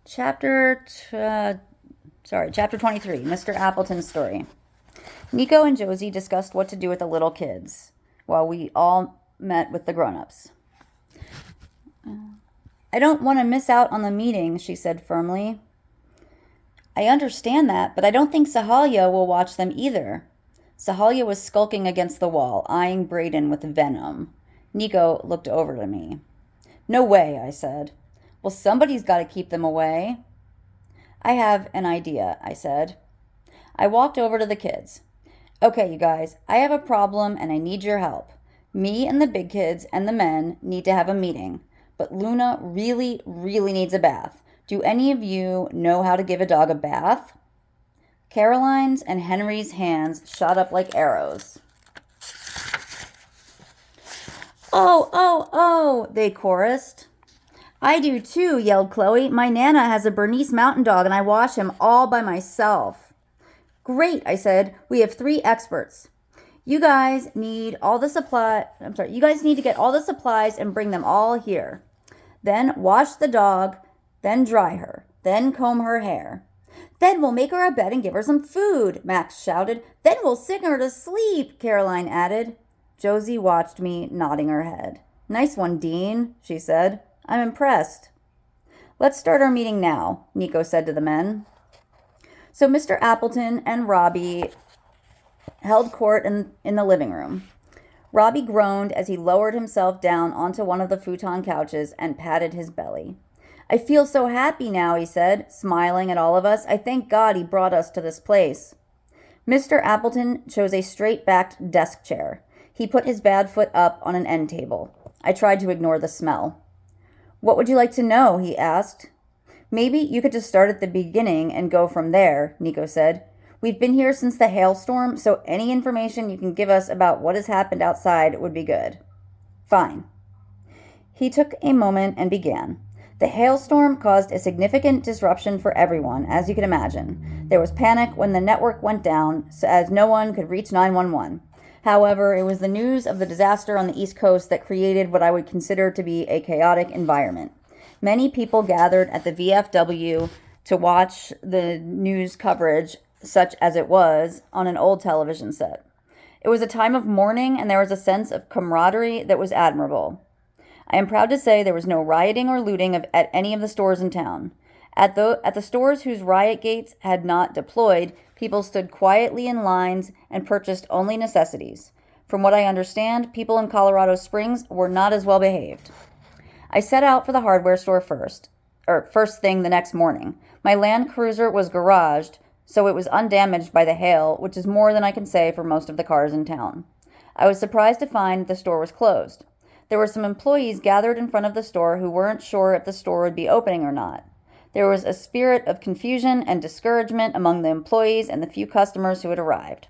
Chapter 23, Mr. Appleton's story. Nico and Josie discussed what to do with the little kids while we all met with the grown-ups. I don't want to miss out on the meeting, she said firmly. I understand that, but I don't think Sahalia will watch them either. Sahalia was skulking against the wall, eyeing Braden with venom. Nico looked over to me. No way, I said. Well, somebody's got to keep them away. I have an idea, I said. I walked over to the kids. Okay, you guys, I have a problem and I need your help. Me and the big kids and the men need to have a meeting, but Luna really, really needs a bath. Do any of you know how to give a dog a bath? Caroline's and Henry's hands shot up like arrows. Oh, oh, oh, they chorused. I do too, yelled Chloe. My Nana has a Bernese Mountain Dog and I wash him all by myself. Great, I said. We have 3 experts. You guys need to get all the supplies and bring them all here. Then wash the dog, then dry her, then comb her hair. Then we'll make her a bed and give her some food, Max shouted. Then we'll sing her to sleep, Caroline added. Josie watched me, nodding her head. Nice one, Dean, she said. I'm impressed. Let's start our meeting now, Nico said to the men. So Mr. Appleton and Robbie held court in the living room. Robbie groaned as he lowered himself down onto one of the futon couches and patted his belly. I feel so happy now, he said, smiling at all of us. I thank God he brought us to this place. Mr. Appleton chose a straight-backed desk chair. He put his bad foot up on an end table. I tried to ignore the smell. What would you like to know? He asked. Maybe you could just start at the beginning and go from there, Nico said. We've been here since the hailstorm, so any information you can give us about what has happened outside would be good. Fine. He took a moment and began. The hailstorm caused a significant disruption for everyone, as you can imagine. There was panic when the network went down, as no one could reach 911. However, it was the news of the disaster on the East Coast that created what I would consider to be a chaotic environment. Many people gathered at the VFW to watch the news coverage, such as it was, on an old television set. It was a time of mourning, and there was a sense of camaraderie that was admirable. I am proud to say there was no rioting or looting at any of the stores in town. At the stores whose riot gates had not deployed, people stood quietly in lines and purchased only necessities. From what I understand, people in Colorado Springs were not as well behaved. I set out for the hardware store first thing the next morning. My Land Cruiser was garaged, so it was undamaged by the hail, which is more than I can say for most of the cars in town. I was surprised to find the store was closed. There were some employees gathered in front of the store who weren't sure if the store would be opening or not. There was a spirit of confusion and discouragement among the employees and the few customers who had arrived.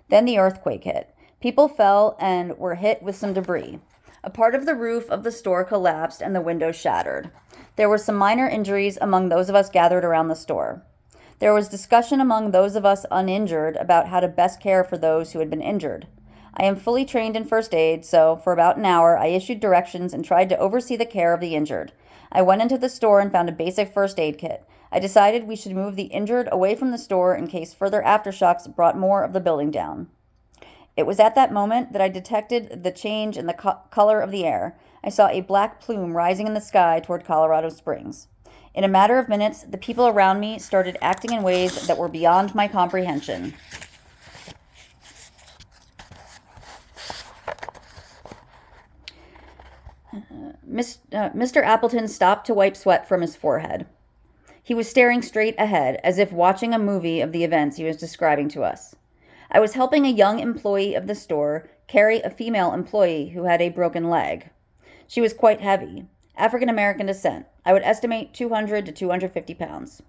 Then the earthquake hit. People fell and were hit with some debris. A part of the roof of the store collapsed and the windows shattered. There were some minor injuries among those of us gathered around the store. There was discussion among those of us uninjured about how to best care for those who had been injured. I am fully trained in first aid, so for about an hour I issued directions and tried to oversee the care of the injured. I went into the store and found a basic first aid kit. I decided we should move the injured away from the store in case further aftershocks brought more of the building down. It was at that moment that I detected the change in the color of the air. I saw a black plume rising in the sky toward Colorado Springs. In a matter of minutes, the people around me started acting in ways that were beyond my comprehension. Mr. Appleton stopped to wipe sweat from his forehead. He was staring straight ahead, as if watching a movie of the events he was describing to us. I was helping a young employee of the store carry a female employee who had a broken leg. She was quite heavy, African American descent. I would estimate 200 to 250 pounds.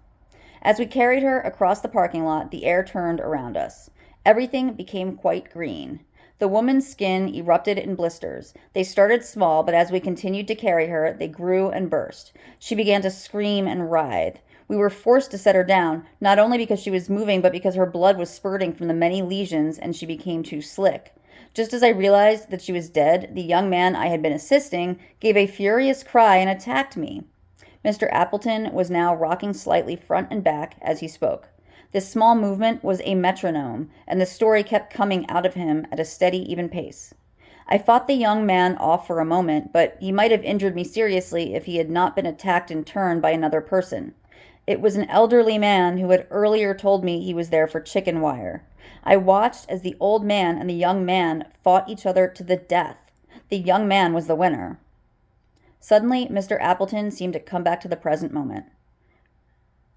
As we carried her across the parking lot, the air turned around us. Everything became quite green. The woman's skin erupted in blisters. They started small, but as we continued to carry her, they grew and burst. She began to scream and writhe. We were forced to set her down, not only because she was moving, but because her blood was spurting from the many lesions and she became too slick. Just as I realized that she was dead, the young man I had been assisting gave a furious cry and attacked me. Mr. Appleton was now rocking slightly front and back as he spoke. This small movement was a metronome, and the story kept coming out of him at a steady, even pace. I fought the young man off for a moment, but he might have injured me seriously if he had not been attacked in turn by another person. It was an elderly man who had earlier told me he was there for chicken wire. I watched as the old man and the young man fought each other to the death. The young man was the winner. Suddenly, Mr. Appleton seemed to come back to the present moment.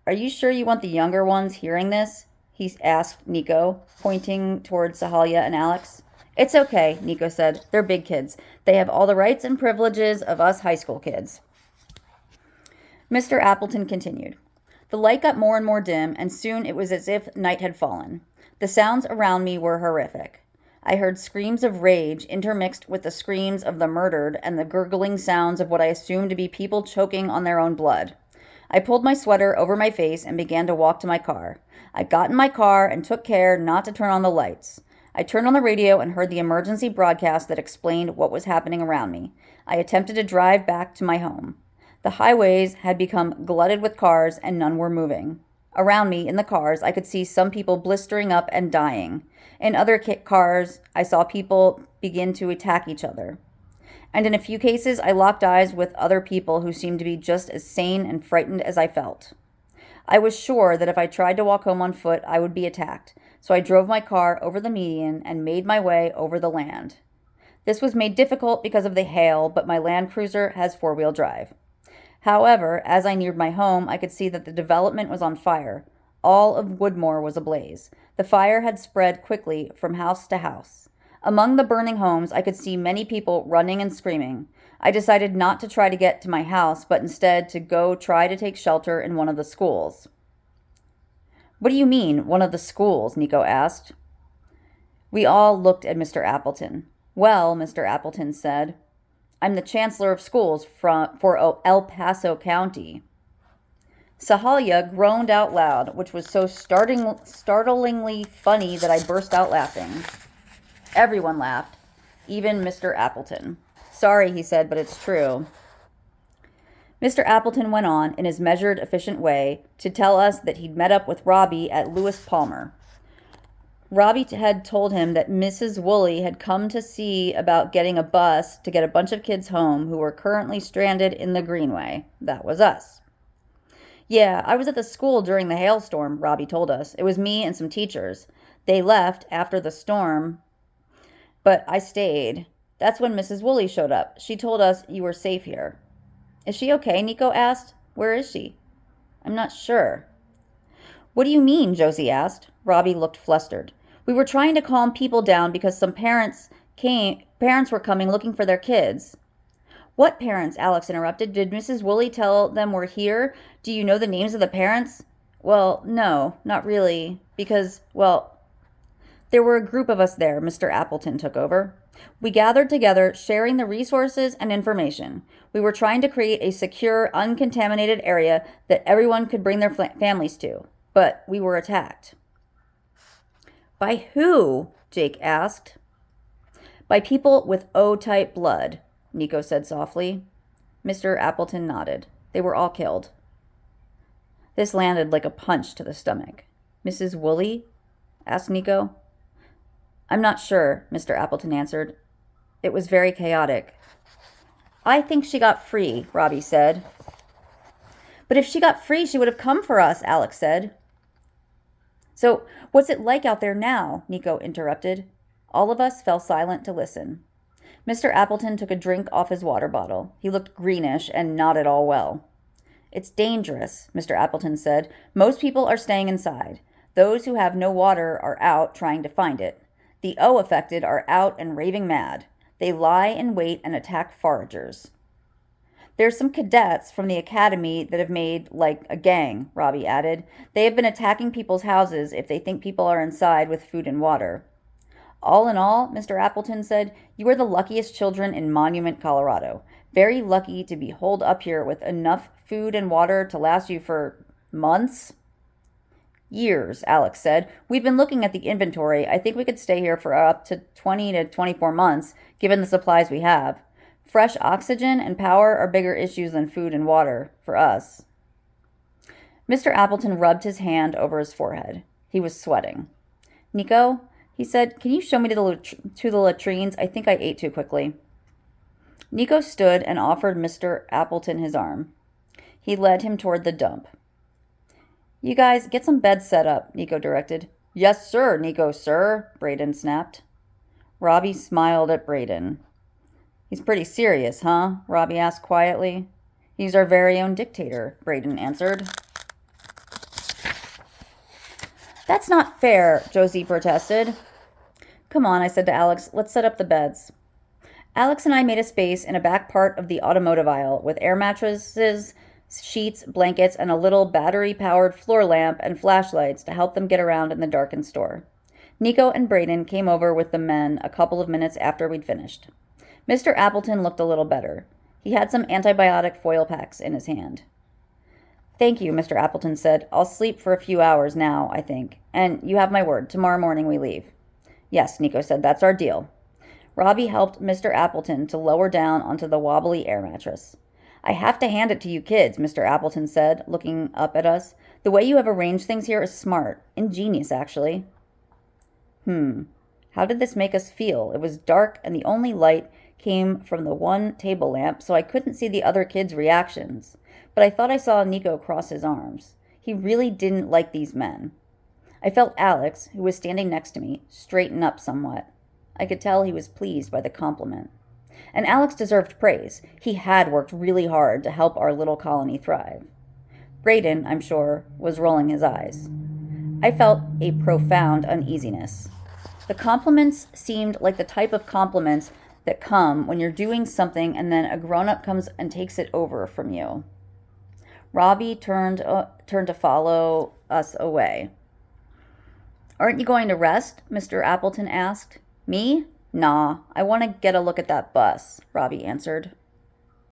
"Are you sure you want the younger ones hearing this?" he asked Nico, pointing toward Sahalia and Alex. "It's okay," Nico said. "They're big kids. They have all the rights and privileges of us high school kids." Mr. Appleton continued. The light got more and more dim, and soon it was as if night had fallen. The sounds around me were horrific. I heard screams of rage intermixed with the screams of the murdered and the gurgling sounds of what I assumed to be people choking on their own blood. I pulled my sweater over my face and began to walk to my car. I got in my car and took care not to turn on the lights. I turned on the radio and heard the emergency broadcast that explained what was happening around me. I attempted to drive back to my home. The highways had become glutted with cars and none were moving. Around me, in the cars, I could see some people blistering up and dying. In other cars, I saw people begin to attack each other. And in a few cases, I locked eyes with other people who seemed to be just as sane and frightened as I felt. I was sure that if I tried to walk home on foot, I would be attacked, so I drove my car over the median and made my way over the land. This was made difficult because of the hail, but my Land Cruiser has four-wheel drive. However, as I neared my home, I could see that the development was on fire. All of Woodmore was ablaze. The fire had spread quickly from house to house. Among the burning homes, I could see many people running and screaming. I decided not to try to get to my house, but instead to go try to take shelter in one of the schools. "What do you mean, one of the schools?" Nico asked. We all looked at Mr. Appleton. "Well," Mr. Appleton said, "I'm the chancellor of schools for El Paso County." Sahalia groaned out loud, which was so startlingly funny that I burst out laughing. Everyone laughed, even Mr. Appleton. "Sorry," he said, "but it's true." Mr. Appleton went on, in his measured, efficient way, to tell us that he'd met up with Robbie at Lewis Palmer. Robbie had told him that Mrs. Woolley had come to see about getting a bus to get a bunch of kids home who were currently stranded in the Greenway. That was us. "Yeah, I was at the school during the hailstorm," Robbie told us. "It was me and some teachers. They left after the storm, but I stayed. That's when Mrs. Woolley showed up. She told us you were safe here." "Is she okay?" Nico asked. "Where is she?" "I'm not sure." "What do you mean?" Josie asked. Robbie looked flustered. "We were trying to calm people down because some parents were coming looking for their kids." "What parents?" Alex interrupted. "Did Mrs. Woolley tell them we're here? Do you know the names of the parents?" "Well, no, not really, because, well, there were a group of us there," Mr. Appleton took over. "We gathered together, sharing the resources and information. We were trying to create a secure, uncontaminated area that everyone could bring their families to, but we were attacked." "By who?" Jake asked. "By people with O-type blood," Nico said softly. Mr. Appleton nodded. "They were all killed." This landed like a punch to the stomach. "Mrs. Woolley?" asked Nico. "I'm not sure," Mr. Appleton answered. "It was very chaotic." "I think she got free," Robbie said. "But if she got free, she would have come for us," Alex said. "So what's it like out there now?" Nico interrupted. All of us fell silent to listen. Mr. Appleton took a drink off his water bottle. He looked greenish and not at all well. "It's dangerous," Mr. Appleton said. "Most people are staying inside. Those who have no water are out trying to find it. The O-affected are out and raving mad. They lie in wait and attack foragers." "There's some cadets from the academy that have made, like, a gang," Robbie added. "They have been attacking people's houses if they think people are inside with food and water." "All in all," Mr. Appleton said, "you are the luckiest children in Monument, Colorado. Very lucky to be holed up here with enough food and water to last you for months." "Years," Alex said. "We've been looking at the inventory. I think we could stay here for up to 20 to 24 months, given the supplies we have." Fresh oxygen and power are bigger issues than food and water for us. Mr. Appleton rubbed his hand over his forehead. He was sweating. Nico, he said, can you show me to the latrines? I think I ate too quickly. Nico stood and offered Mr. Appleton his arm. He led him toward the dump. You guys, get some beds set up, Nico directed. Yes, sir, Nico, sir, Braden snapped. Robbie smiled at Braden. He's pretty serious, huh? Robbie asked quietly. He's our very own dictator, Braden answered. That's not fair, Josie protested. Come on, I said to Alex, let's set up the beds. Alex and I made a space in a back part of the automotive aisle with air mattresses, sheets, blankets, and a little battery-powered floor lamp and flashlights to help them get around in the darkened store. Nico and Braden came over with the men a couple of minutes after we'd finished. Mr. Appleton looked a little better. He had some antibiotic foil packs in his hand. Thank you, Mr. Appleton said. I'll sleep for a few hours now, I think. And you have my word. Tomorrow morning we leave. Yes, Nico said. That's our deal. Robbie helped Mr. Appleton to lower down onto the wobbly air mattress. I have to hand it to you kids, Mr. Appleton said, looking up at us. The way you have arranged things here is smart. Ingenious, actually. How did this make us feel? It was dark, and the only light came from the one table lamp, so I couldn't see the other kids' reactions. But I thought I saw Nico cross his arms. He really didn't like these men. I felt Alex, who was standing next to me, straighten up somewhat. I could tell he was pleased by the compliment. And Alex deserved praise. He had worked really hard to help our little colony thrive. Braden, I'm sure, was rolling his eyes. I felt a profound uneasiness. The compliments seemed like the type of compliments that come when you're doing something and then a grown-up comes and takes it over from you. Robbie turned to follow us away. Aren't you going to rest? Mr. Appleton asked. Me? Nah, I want to get a look at that bus, Robbie answered.